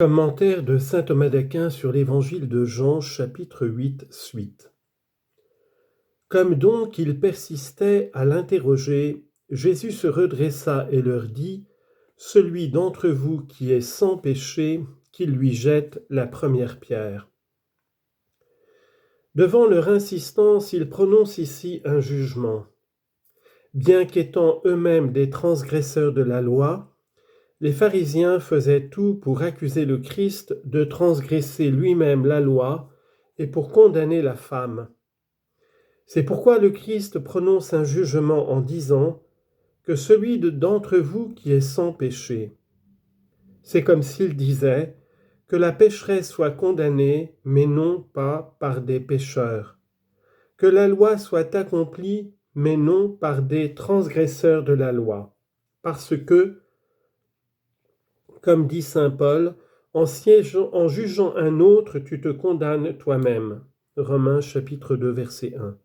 Commentaire de saint Thomas d'Aquin sur l'Évangile de Jean, chapitre 8, suite. Comme donc ils persistaient à l'interroger, Jésus se redressa et leur dit : « Celui d'entre vous qui est sans péché, qu'il lui jette la première pierre. » Devant leur insistance, il prononce ici un jugement. Bien qu'étant eux-mêmes des transgresseurs de la loi, les pharisiens faisaient tout pour accuser le Christ de transgresser lui-même la loi et pour condamner la femme. C'est pourquoi le Christ prononce un jugement en disant que celui d'entre vous qui est sans péché. C'est comme s'il disait que la pécheresse soit condamnée, mais non pas par des pécheurs. Que la loi soit accomplie, mais non par des transgresseurs de la loi. Parce que, comme dit saint Paul, en jugeant un autre, tu te condamnes toi-même. Romains chapitre 2, verset 1.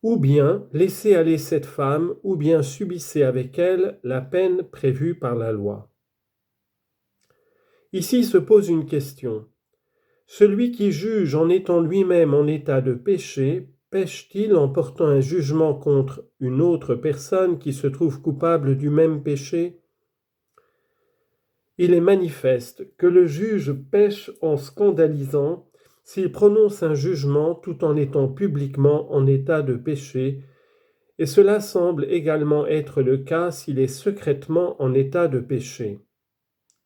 Ou bien laissez aller cette femme, ou bien subissez avec elle la peine prévue par la loi. Ici se pose une question. Celui qui juge en étant lui-même en état de péché, pêche-t-il en portant un jugement contre une autre personne qui se trouve coupable du même péché ? Il est manifeste que le juge pêche en scandalisant s'il prononce un jugement tout en étant publiquement en état de péché, et cela semble également être le cas s'il est secrètement en état de péché.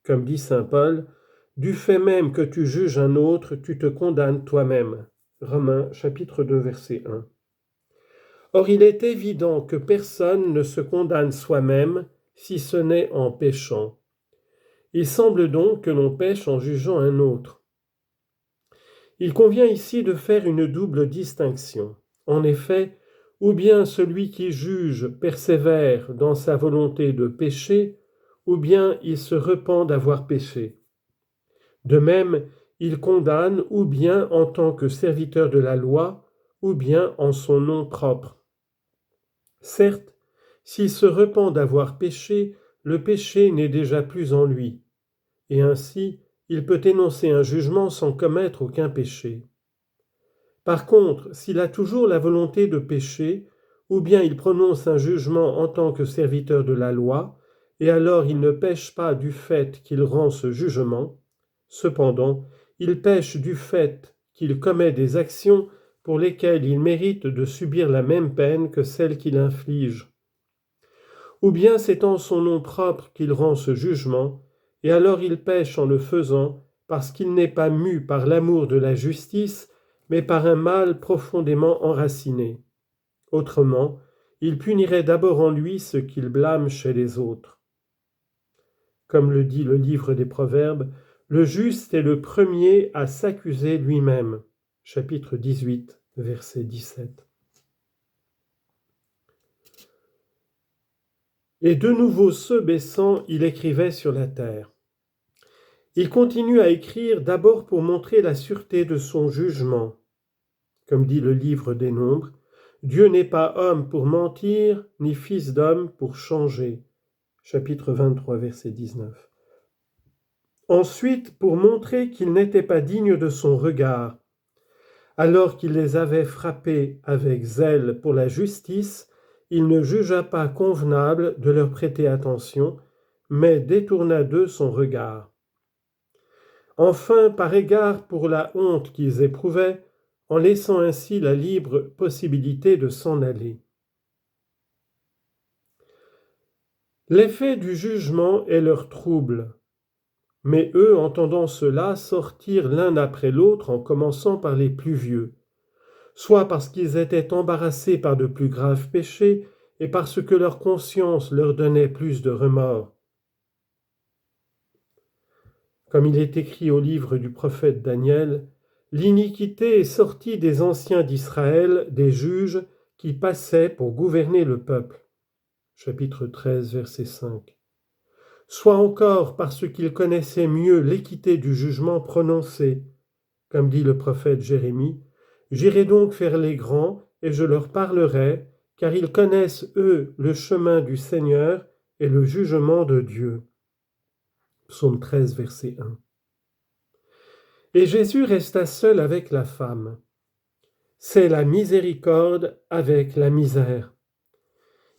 Comme dit saint Paul, « Du fait même que tu juges un autre, tu te condamnes toi-même. » Romains chapitre 2, verset 1. Or il est évident que personne ne se condamne soi-même si ce n'est en péchant. Il semble donc que l'on pêche en jugeant un autre. Il convient ici de faire une double distinction. En effet, ou bien celui qui juge persévère dans sa volonté de pécher, ou bien il se repent d'avoir péché. De même, il condamne ou bien en tant que serviteur de la loi, ou bien en son nom propre. Certes, s'il se repent d'avoir péché, le péché n'est déjà plus en lui, et ainsi il peut énoncer un jugement sans commettre aucun péché. Par contre, s'il a toujours la volonté de pécher, ou bien il prononce un jugement en tant que serviteur de la loi, et alors il ne pêche pas du fait qu'il rend ce jugement, cependant, il pêche du fait qu'il commet des actions pour lesquelles il mérite de subir la même peine que celle qu'il inflige. Ou bien c'est en son nom propre qu'il rend ce jugement, et alors il pêche en le faisant parce qu'il n'est pas mu par l'amour de la justice, mais par un mal profondément enraciné. Autrement, il punirait d'abord en lui ce qu'il blâme chez les autres. Comme le dit le livre des Proverbes, le juste est le premier à s'accuser lui-même. Chapitre 18, verset 17. Et de nouveau se baissant, il écrivait sur la terre. Il continue à écrire d'abord pour montrer la sûreté de son jugement. Comme dit le livre des Nombres, Dieu n'est pas homme pour mentir, ni fils d'homme pour changer. Chapitre 23, verset 19. Ensuite, pour montrer qu'il n'était pas digne de son regard, alors qu'il les avait frappés avec zèle pour la justice, il ne jugea pas convenable de leur prêter attention, mais détourna d'eux son regard. Enfin, par égard pour la honte qu'ils éprouvaient, en laissant ainsi la libre possibilité de s'en aller. L'effet du jugement est leur trouble, mais eux, entendant cela, sortirent l'un après l'autre en commençant par les plus vieux, soit parce qu'ils étaient embarrassés par de plus graves péchés et parce que leur conscience leur donnait plus de remords. Comme il est écrit au livre du prophète Daniel, « L'iniquité est sortie des anciens d'Israël, des juges qui passaient pour gouverner le peuple. » Chapitre 13, verset 5. Soit encore parce qu'ils connaissaient mieux l'équité du jugement prononcé. Comme dit le prophète Jérémie, « J'irai donc faire les grands et je leur parlerai, car ils connaissent, eux, le chemin du Seigneur et le jugement de Dieu. » Psaume 13, verset 1. Et Jésus resta seul avec la femme. C'est la miséricorde avec la misère.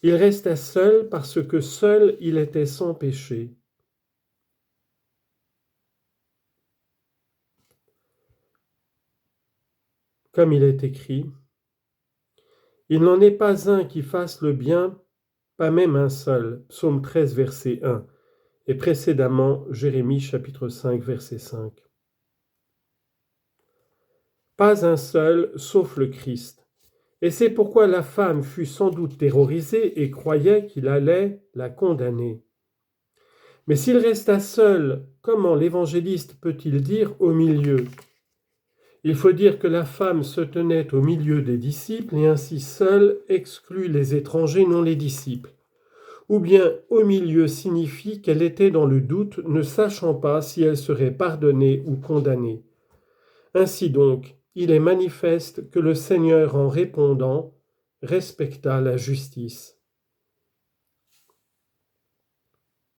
Il resta seul parce que seul il était sans péché. Comme il est écrit, « Il n'en est pas un qui fasse le bien, pas même un seul. » Psaume 13, verset 1. Et précédemment, Jérémie chapitre 5, verset 5. Pas un seul, sauf le Christ. Et c'est pourquoi la femme fut sans doute terrorisée et croyait qu'il allait la condamner. Mais s'il resta seul, comment l'évangéliste peut-il dire au milieu ? Il faut dire que la femme se tenait au milieu des disciples et ainsi seule exclut les étrangers, non les disciples. Ou bien au milieu signifie qu'elle était dans le doute, ne sachant pas si elle serait pardonnée ou condamnée. Ainsi donc, il est manifeste que le Seigneur, en répondant, respecta la justice.